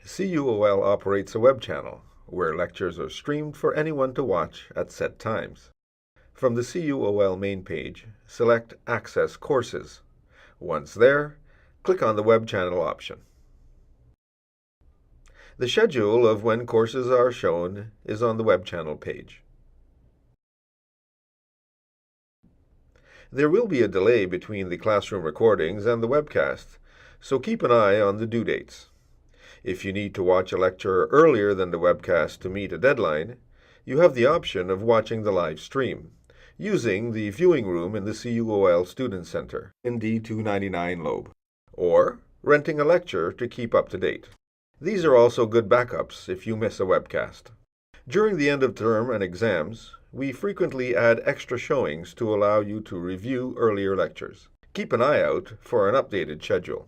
CUOL operates a web channel where lectures are streamed for anyone to watch at set times. From the CUOL main page, select Access Courses. Once there, click on the web channel option. The schedule of when courses are shown is on the web channel page. There will be a delay between the classroom recordings and the webcast, so keep an eye on the due dates. If you need to watch a lecture earlier than the webcast to meet a deadline, you have the option of watching the live stream, using the viewing room in the CUOL Student Center in D299 Loeb, or renting a lecture to keep up to date. These are also good backups if you miss a webcast. During the end of term and exams, we frequently add extra showings to allow you to review earlier lectures. Keep an eye out for an updated schedule.